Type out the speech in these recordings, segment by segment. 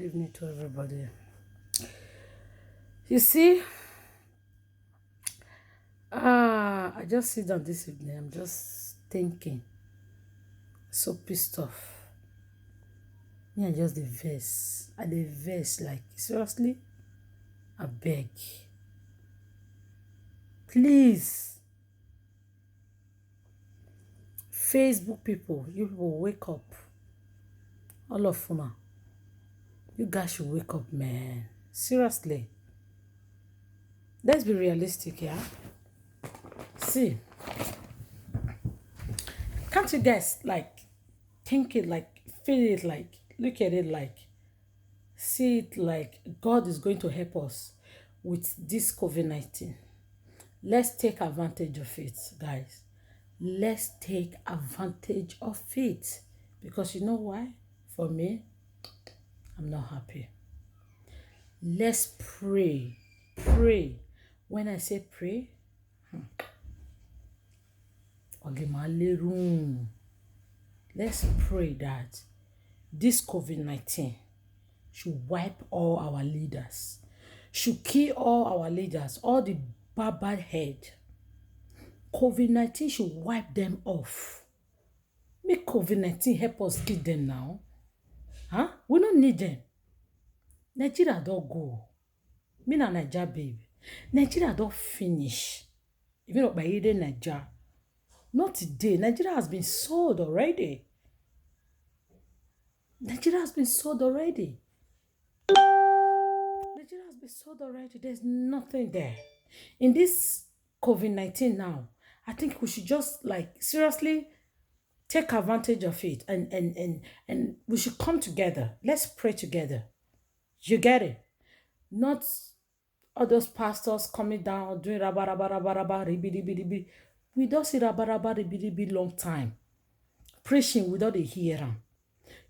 Good evening to everybody. You see, I just sit down this evening. I'm just thinking, so pissed off. Me, I just the verse. I the verse like seriously. I beg, please, Facebook people, you people wake up. All of you, you guys should wake up, man. Seriously, let's be realistic, yeah. See, can't you guys like think it like feel it like look at it like see it like God is going to help us with this COVID 19. Let's take advantage of it, guys. Let's take advantage of it. Because you know why? For me, I'm not happy. Let's pray. Pray. When I say pray, let's pray that this COVID 19 should wipe all our leaders, should kill all our leaders, all the bad head. COVID 19 should wipe them off. Make COVID 19 help us kill them now. Huh? We don't need them. Nigeria don't go. Me na Nigeria babe. Nigeria don't finish. Even up by either Nigeria. Not today. Nigeria has been sold already. Nigeria has been sold already. Nigeria has been sold already. There's nothing there. In this COVID 19 now, I think we should just like seriously take advantage of it and we should come together. Let's pray together. You get it? Not all those pastors coming down doing rabba rabba rabba rabba ribi ribi ribi. We don't see rabba rabba ribi ribi long time. Preaching without a hearer.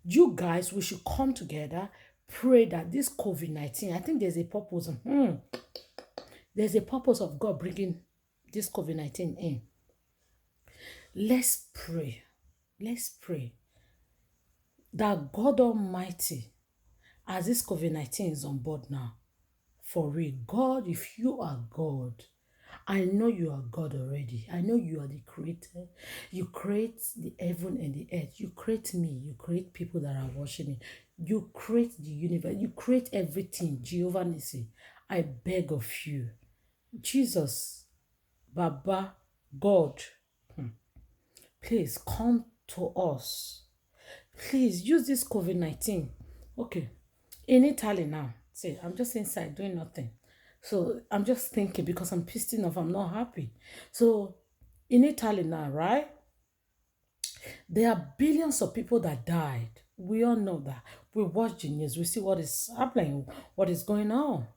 You guys, we should come together, pray that this COVID 19, I think there's a purpose. There's a purpose of God bringing this COVID 19 in. Let's pray. Let's pray that God Almighty, as this COVID 19 is on board now, for real, God, if you are God, I know you are God already. I know you are the creator. You create the heaven and the earth. You create me. You create people that are watching me. You create the universe. You create everything. Jehovah Nissi, I beg of you. Jesus, Baba, God, please come to us. Please use this COVID 19. Okay. In Italy now, see, I'm just inside doing nothing. So I'm just thinking because I'm pissed off, I'm not happy. So in Italy now, right? There are billions of people that died. We all know that. We watch the news, we see what is happening, what is going on.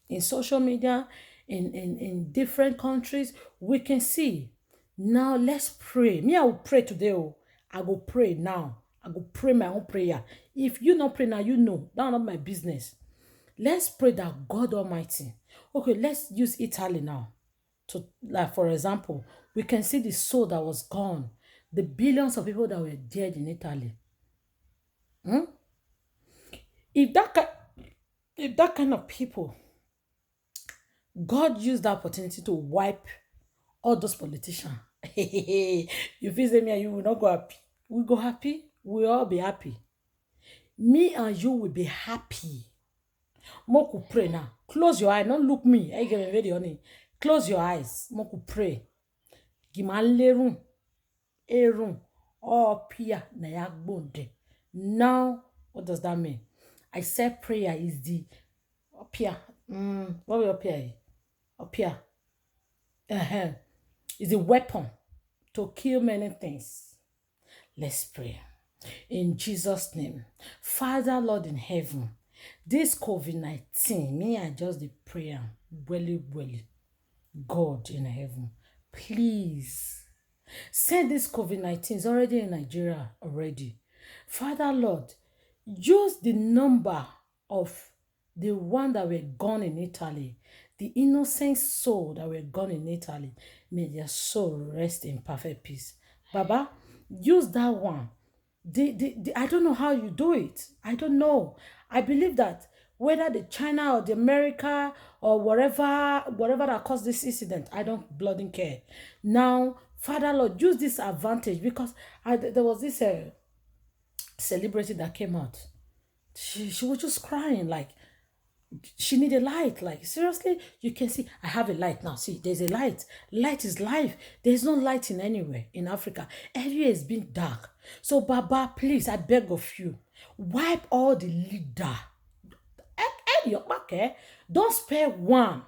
In social media, in different countries, we can see. Now let's pray. Me, I will pray today. Oh. I will pray now. I will pray my own prayer. If you not pray now, you know. That's not my business. Let's pray that God Almighty. Okay, let's use Italy now. To like for example, we can see the soul that was gone, the billions of people that were dead in Italy. If that kind of people, God used that opportunity to wipe all those politicians. You feel say me and you will not go happy. We go happy. We all be happy. Me and you will be happy. Moku pray now. Close your eyes. Don't look me. I get ready honey. Close your eyes. Moku pray. Gimalerun. Erun. Oh pia na ya gbonde. Now, what does that mean? I said prayer is the pia. What will pia? Pia. Is a weapon to kill many things. Let's pray. In Jesus' name. Father, Lord in heaven, this COVID 19, me, I just the prayer, welly. God in heaven, please send this COVID 19 is already in Nigeria already. Father, Lord, use the number of the one that were gone in Italy, the innocent soul that were gone in Italy, may their soul rest in perfect peace. Baba, use that one I don't know how you do it. I don't know. I believe that whether the China or the America or whatever that caused this incident, I don't bloody care. Now, Father Lord, use this advantage because there was this celebrity that came out. She was just crying like she need a light. Like seriously, you can see I have a light now. See, there's a light. Light is life. There's no light in anywhere in Africa. Everywhere has been dark. So Baba, please, I beg of you, wipe all the leader. Don't spare one.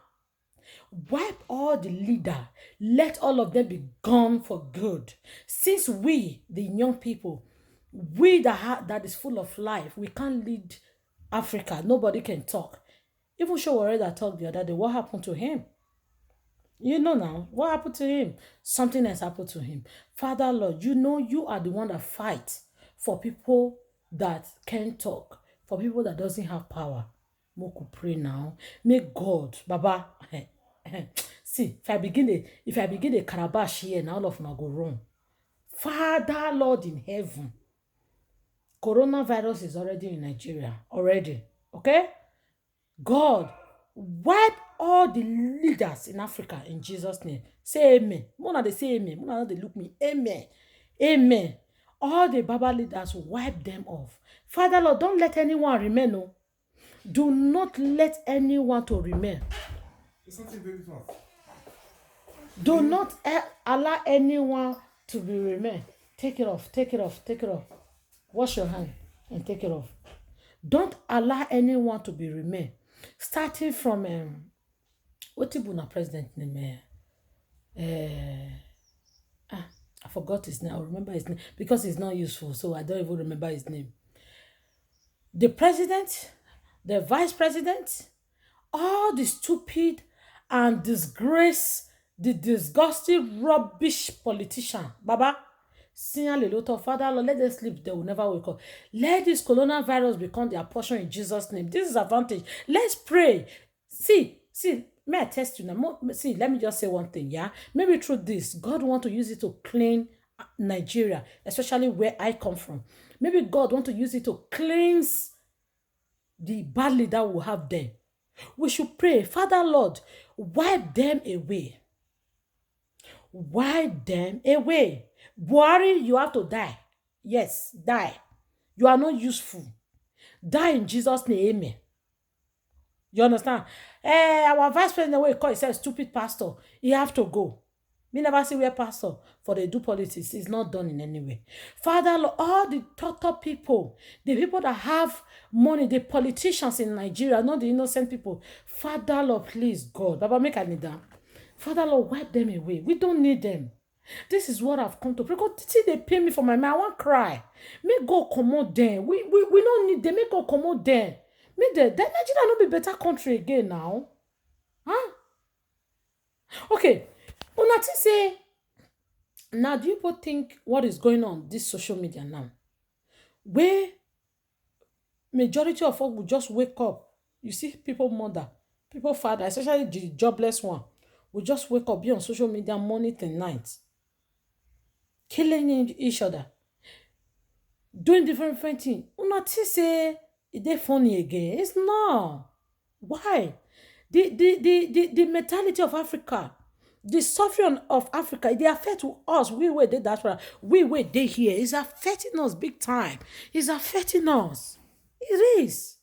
Wipe all the leader. Let all of them be gone for good. Since we, the young people, we that is full of life, we can't lead Africa. Nobody can talk. Even Showore that talked the other day, what happened to him? You know now, what happened to him? Something has happened to him. Father Lord, you know you are the one that fights for people that can't talk, for people that doesn't have power. Moku pray now. May God, Baba, see, if I begin a calabash here, now all of them go wrong. Father Lord in heaven, coronavirus is already in Nigeria, already, okay? God, wipe all the leaders in Africa in Jesus' name. Say amen. Mona they say amen. Mona they look me. Amen. Amen. All the Baba leaders, wipe them off. Father Lord, don't let anyone remain. No. Do not let anyone to remain. It's something very tough. Do not allow anyone to be remain. Take it off. Take it off. Take it off. Wash your hand and take it off. Don't allow anyone to be remain. Starting from what Tibuna president name? I forgot his name. I'll remember his name because it's not useful, so I don't even remember his name. The president, the vice president, all the stupid and disgrace, the disgusting rubbish politician, Baba. Signal a lot of Father Lord, let them sleep, they will never wake up. Let this coronavirus become their portion in Jesus' name. This is advantage. Let's pray. See, may I test you now? See, let me just say one thing, yeah? Maybe through this, God want to use it to clean Nigeria, especially where I come from. Maybe God want to use it to cleanse the bad leader we have there. We should pray, Father Lord, wipe them away. Wipe them away. Buhari, you have to die. Yes, die. You are not useful. Die in Jesus' name, amen. You understand? Our vice president, what he call himself stupid pastor, he have to go. Me never see where pastor for they do politics. It's not done in any way. Father, Lord, all the top people, the people that have money, the politicians in Nigeria, not the innocent people. Father, Lord, please, God. Baba, make a need that. Father, Lord, wipe them away. We don't need them. This is what I've come to pray. God, see, they pay me for my man. I want cry. Make God come out there. We don't need them. Make God come out there. Make the Nigeria not be better country again now. Huh? Okay. Unati say, now do you both think what is going on this social media now? Where majority of us will just wake up. You see people mother, people father, especially the jobless one, will just wake up, be on social media morning and night. Killing each other, doing different things. Unati say they funny again. It's not. Why? The mentality of Africa, the suffering of Africa, they affect us. We were there, that's right. We were there here. It's affecting us big time. It's affecting us. It is.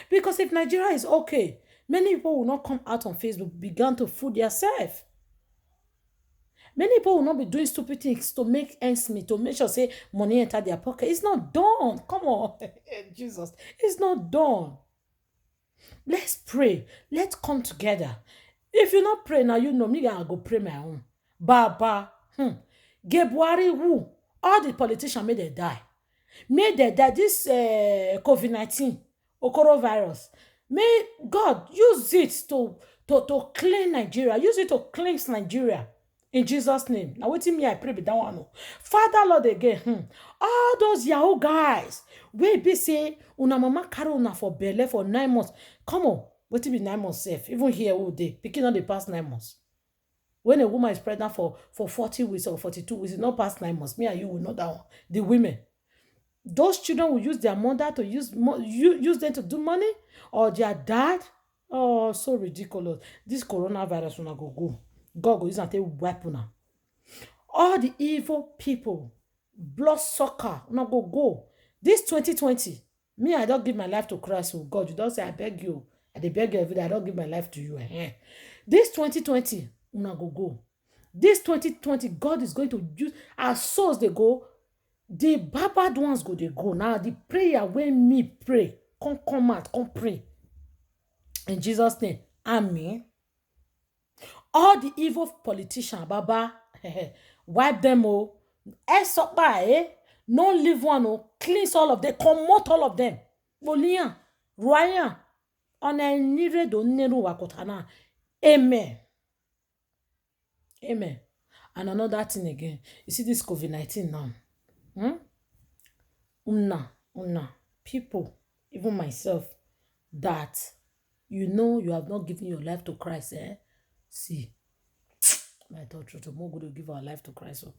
Because if Nigeria is okay, many people will not come out on Facebook, begin to fool themselves. Many people will not be doing stupid things to make ends meet, to make sure say money enter their pocket. It's not done. Come on, Jesus. It's not done. Let's pray. Let's come together. If you not pray now, you know me, I go pray my own. Baba, Gebuari who? All the politicians made them die. Made them die. This COVID-19, coronavirus. May God use it to clean Nigeria. Use it to cleanse Nigeria. In Jesus' name. Now wait till me, I pray with that one. Father Lord again. All those Yahoo guys. We be say, una mama carry una for belly for 9 months. Come on. Wait till be 9 months safe. Even here all day. Picking on the past 9 months. When a woman is pregnant for 40 weeks or 42 weeks, it's not past 9 months. Me and you will know that one. The women. those children will use their mother to use them to do money, or their dad. Oh, so ridiculous. This coronavirus una go. God go use am take wipe una. All the evil people, blood sucker, una go. This 2020, me, I don't give my life to Christ. Oh God, you don't say I beg you. I dey beg you every day. I don't give my life to you. This 2020, una go. This 2020, God is going to use our souls. They go. The bad ones go. They go. Now the prayer when me pray, come out, come pray. In Jesus' name, amen. All the evil politicians, Baba, wipe them all. No leave one, oh, cleanse all of them, comot all of them. Bolian, Royan, on a nire do neru wakotana. Amen. Amen. And another thing again, you see this COVID-19 now. People, even myself, that you know you have not given your life to Christ, see, my daughter, tomorrow going to give our life to Christ. So,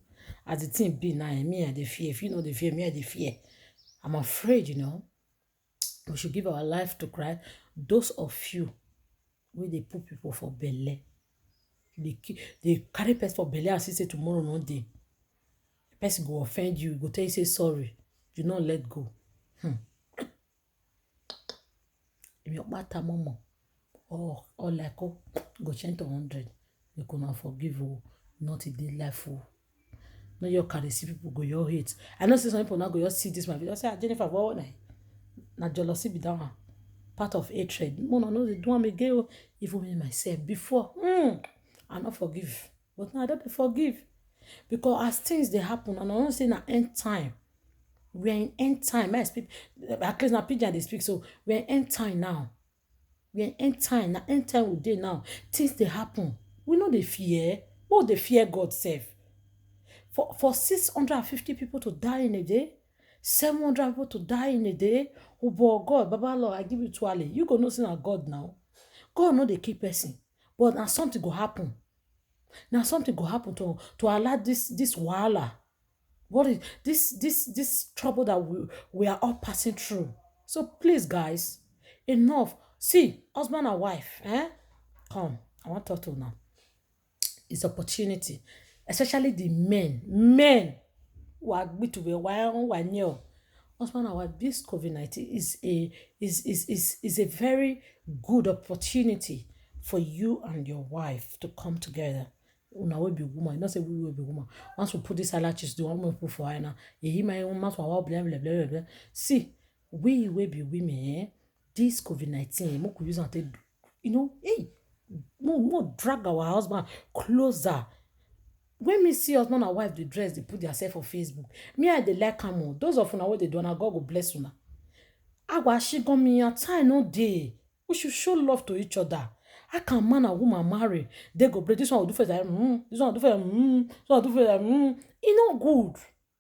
as the thing be now, me and the fear. If you know the fear, me and the fear. I'm afraid, we should give our life to Christ. Those of you where they put people for belly, they carry person for belly and say tomorrow no day. The person go offend you, go tell you say sorry. Do not let go. If your matter mama, or like go change to 100. You cannot forgive you, not a day life. No, you carry see people go your hate. I know some people now go just see this my video. Say Jennifer, what na jealousy be down part of hatred. No, they do me again. Even me myself before, I not forgive, but now I don't forgive because as things they happen, and I don't say na end time. We are in end time. I speak at least na pidgin they speak. So we are in end time now. We are in end time. Na end time we dey now. Things they happen. We know they fear. What they fear God self. For 650 people to die in a day, 700 people to die in a day. Oh boy, God, Baba Lord, I give you 12. You go know say na God now. God know they keep person, but now something go happen. Now something go happen to allow this wahala. What is this trouble that we are all passing through? So please, guys, enough. See, husband and wife, come. I want to talk to you now. It's opportunity, especially the men who are going to be one year. Husband and wife, this COVID-19 is a very good opportunity for you and your wife to come together. Una will be woman, not say we will be woman. Once we put this eyelashes, the one we put for her now. My own mouth, blah blah blah blah blah. See, we will be women. This COVID-19, we could use it. More drag our husband closer. When me see husband and wife, they dress, they put themselves on Facebook. Me, I they like them. Those of una what they do, and God will bless una. Agwa she got me a time no day. We should show love to each other. How can man and woman marry? They go break. This one will do for that. This one will do for that. This one will do for that. It's not good.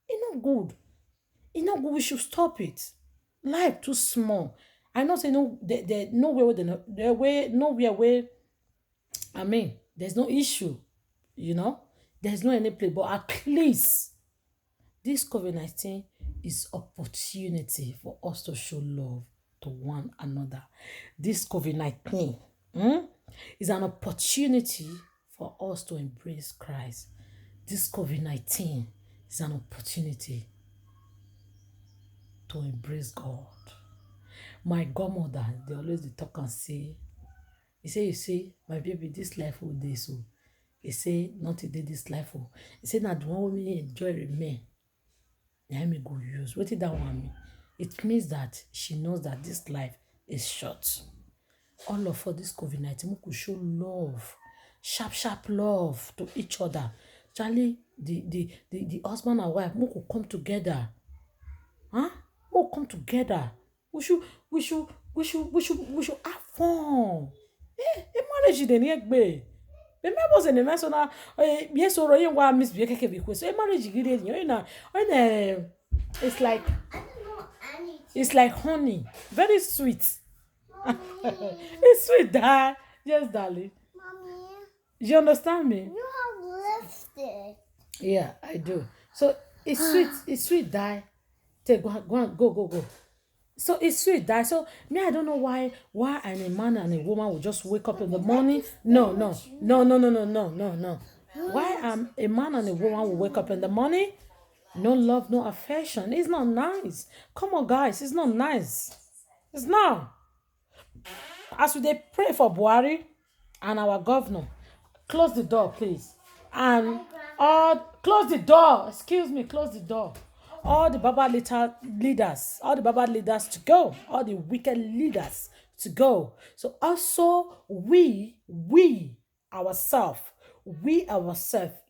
It's not good. It's not good. We should stop it. Life too small. I know say no. There nowhere where. I mean, there's no issue. There's no any place. But at least this COVID-19 is opportunity for us to show love to one another. This COVID-19 is an opportunity for us to embrace Christ. This COVID-19 is an opportunity to embrace God. My godmother, they always talk and say, you see, my baby, this life will day so. He say, not today, this life will. He say, now the one we enjoy remain. Let me go use. What did that want me? It means that she knows that this life is short. All of us, this COVID-19, we could show love, sharp love to each other. Charlie, the husband and wife, we could come together. We'll come together. We should have fun. Marriage de nie gbe. Be me boss ne me so na yes oro yin wa miss be keke be ko. So marriage gide it's like honey, very sweet. It's sweet, Dad. Yes, darling. Mommy, You understand me? you have lipstick. Yeah, I do. So it's sweet. It's sweet, Dad. Take go. So it's sweet, that. So me, I don't know why a man and a woman will just wake up in the morning. No. Why a man and a woman will wake up in the morning? No love, no affection. It's not nice. Come on, guys, it's not nice. It's not. As we dey pray for Buhari and our governor, close the door, please. And all close the door. Excuse me, close the door. All the Baba leaders to go. All the wicked leaders to go. So also we ourselves,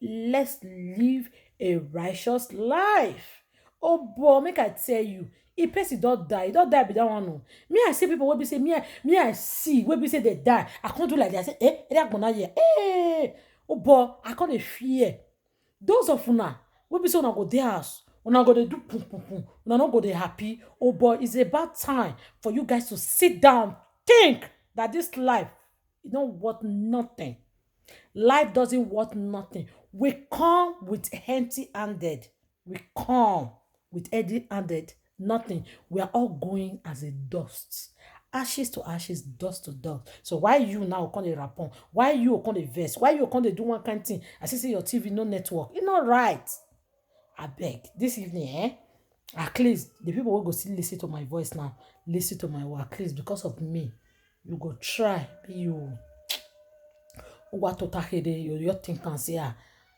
let's live a righteous life. Oh boy, make I tell you, if person don die, be that one o. Me I see people wey be say me I see wey be say they die. I can't do like that. I say, they are gonna here. Oh boy, I can't dey fear. Those of una wey be say una go dey house, una go dey do pum pum pum, una no go dey happy. Oh boy, it's about time for you guys to sit down, think that this life is not worth nothing. Life doesn't worth nothing. We come with empty-handed. We come with empty-handed. Nothing. We are all going as a dust. Ashes to ashes, dust to dust. So why you now come dey rapon? Why you come dey vex? Why you come dey do one kind thing? I see your TV no network. It's not right. I beg. This evening, at least the people will go still listen to my voice now. Listen to my work. At least because of me, you go try. You what to take you think and say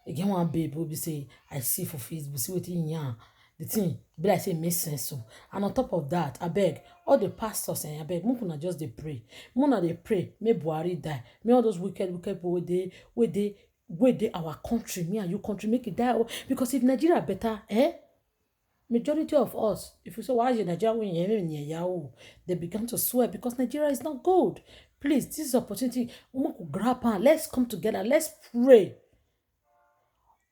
again one babe will be say I see for Facebook, see what in yarn. The thing be like say it makes sense. So and on top of that, I beg all the pastors and I beg Mukuna just they pray. Muna they pray, may Buhari die. May all those wicked people where they our country, me and you country make it die. Because if Nigeria better, majority of us, if you say why is Nigeria winning, they began to swear because Nigeria is not good. Please, this is opportunity. Grab on. Let's come together. Let's pray.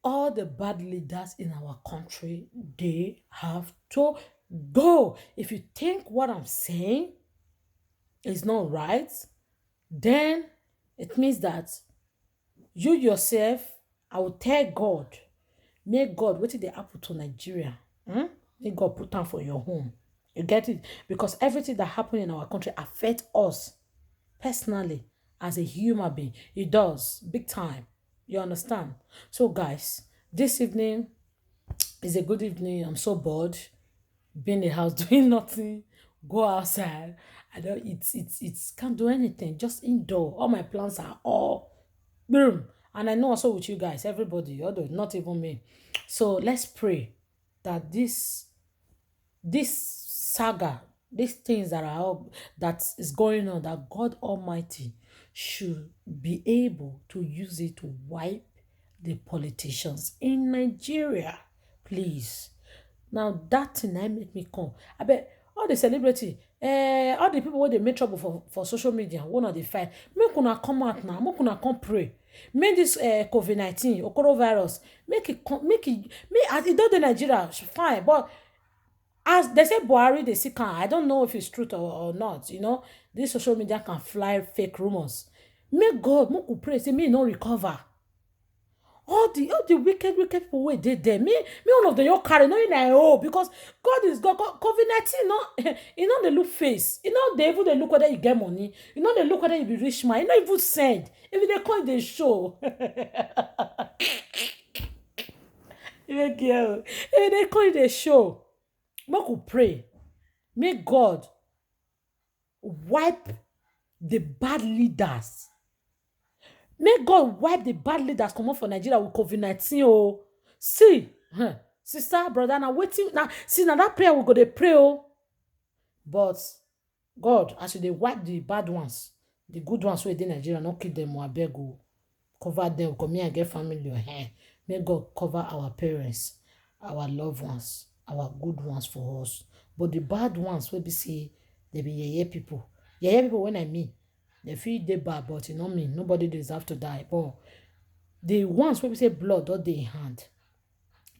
All the bad leaders in our country, they have to go. If you think what I'm saying is not right, then it means that you yourself, I will tell God, may God, what did they happen to Nigeria? May God put down for your home. You get it? Because everything that happened in our country affects us personally as a human being. It does, big time. You understand? So guys, this evening is a good evening. I'm so bored being in the house doing nothing. Go outside. I don't it's can't do anything, just indoor. All my plans are all boom. And I know also with you guys, everybody, although not even me. So let's pray that this saga, these things that is going on, that God Almighty should be able to use it to wipe the politicians in Nigeria, please. Now that thing I make me come. I bet all the celebrity, all the people where they make trouble for social media, one of the fight. Make una come out now. Make una come pray. Make this COVID-19 or coronavirus make it as it does in Nigeria fine, but as they say Buhari they see can I don't know if it's true or not. This social media can fly fake rumors. Make God make we pray say me no recover. All the wicked people wey dey there. Me one of them you carry no in because God is God. COVID-19 no e no dey look face. E no dey even dey look whether you get money. E no dey look whether you be rich man. E no even send. If they call dey show. If they call dey show. Make we pray. Make God wipe the bad leaders. Make God wipe the bad leaders come up for Nigeria with COVID-19. Oh, see, sister, brother, now waiting. Now, see, now that prayer we go to pray. Oh, but God, as they wipe the bad ones, the good ones who are in Nigeria, not kill them or beg go cover them. Come here and get family or hand. May God cover our parents, our loved ones, our good ones for us. But the bad ones will be say they be yeye people. Yeye people when I mean. They feel they bad, but you know me, nobody deserve to die. But the ones where we say blood or they hand,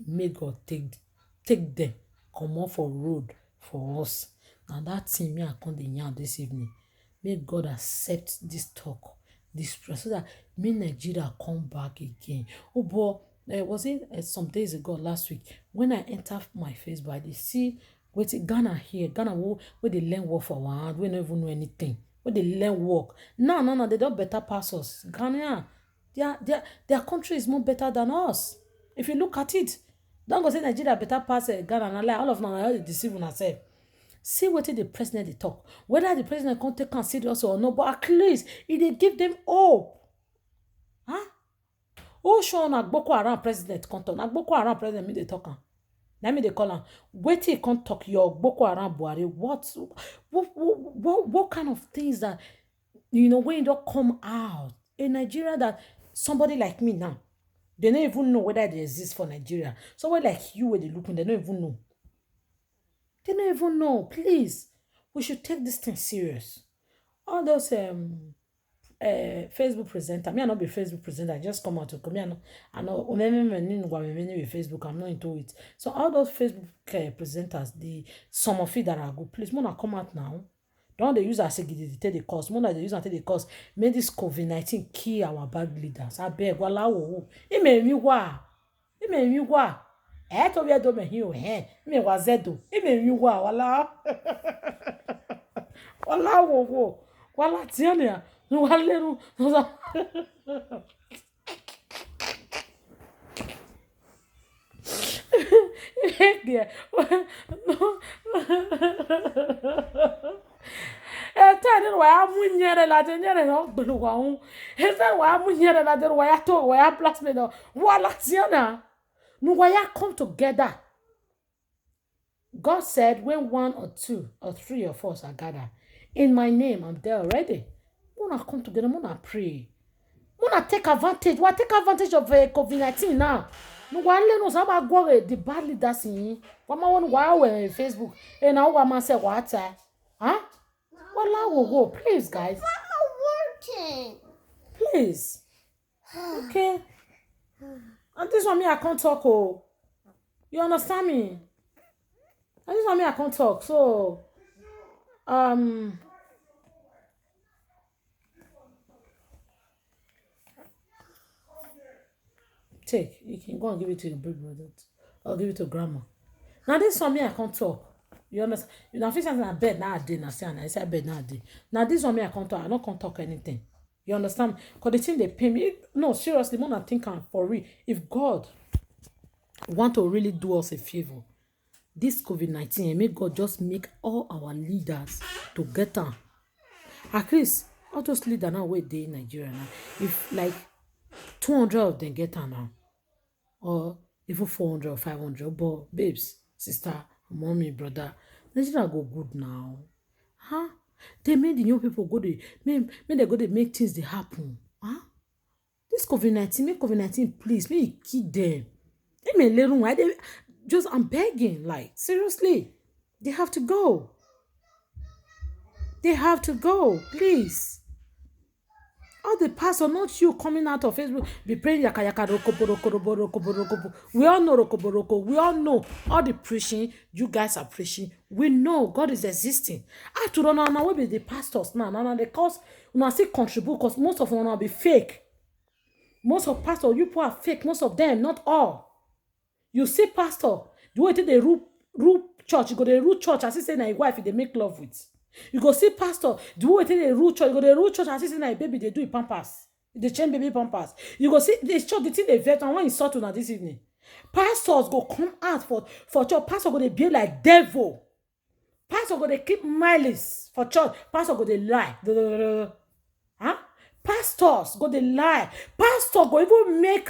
may God take them, come off for road for us. Now that thing me I come the yarn this evening. May God accept this talk, this prayer, so that may Nigeria come back again. Oh boy, Was it some days ago last week when I enter my Facebook, I dey see wetin Ghana here, Ghana where they learn work for one hand, we no even know anything. Where they learn work. No, they don't better pass us. Ghana, their country is more better than us. If you look at it, don't go say Nigeria better pass Ghana. And like all of now, they deceive on ourselves. See what the president dey talk. Whether the president can take am serious or not, but at least e dey give them hope. Huh? Who show na Boko Haram president come talk? Na Boko Haram president me dey talk am. Na me dey call am. Wetin e come talk your Boko Haram Buhari? What kind of things that when you don't come out in Nigeria that somebody like me now, they don't even know whether they exist for Nigeria. Somebody like you where they looking, they don't even know. They don't even know. Please, we should take this thing serious. All those Facebook presenter. Me, I not be Facebook presenter. I just come out to come. I know. With Facebook, I'm not into it. So all those Facebook presenters, some of it that are good. Please, wanna come out now. Don't they use as a gidi to take the cost? More they use and take the cost. Make this COVID-19 kill our bad leaders. I beg. Wala wo. Ime mi wa. To be a do me hiyo. Me wa zedo. Ime mi wa. Wala. Wala wo. Wala tiania. Wala no. Yeah. No. Tell why I'm nyere la nyere no gbelu wa hu. Tell why I'm nyere la why to why blacksmith no. Wala tiana. No why come together. God said when one or two or three of us are gathered in my name, I'm there already. Wanna come together, wanna pray. Wanna take advantage. Why take advantage of COVID-19 now? No one no about go the bad leaders in. What my one wow Facebook. And now what man say what? Huh? Well, I will go. Please, guys. Working. Please. Okay. And this one me I can't talk. Oh, you understand me? And this one me I can't talk. So, take. You can go and give it to your big brother. Or give it to grandma. Now this one me I can't talk. You understand? You know, if it's something I bed now I did, I say bed now I did. Now this one me I can't talk. I don't can't talk anything. You understand? Because the thing they pay me. No, seriously, more than think I'm for real. If God want to really do us a favor, this COVID-19, make God just make all our leaders to get on. At least all those leaders now where they in Nigeria now. If like 200 of them get on now, or even 400 or 500, but babes, sister, mommy, brother, Nigeria go good now. Huh? They made the new people go to make they go to make things they happen. Huh? This COVID-19, make COVID-19 please, make it keep them. They may little why they just I'm begging, like seriously. They have to go. They have to go, please. All the pastor, not you coming out of Facebook, be praying yaka roko. We all know roko. We all know all the preaching you guys are preaching. We know God is existing. I to run now will be the pastors now. The cause when I say contribute, because most of them will be fake. Most of pastors, you people are fake. Most of them, not all. You see, pastor, the way they rule church, you go to rule church. As he say, na your wife they make love with. You go see pastor, do what they rule church, you go to rule church as say na baby they do it pampers. They change baby pampers. You go see this church, the thing they vet and when you saw to now this evening. Pastors go come out for church. Pastor go they be like devil. Pastor go they keep malice for church. Pastor go they lie. Huh? Pastors go they lie. Pastor go even make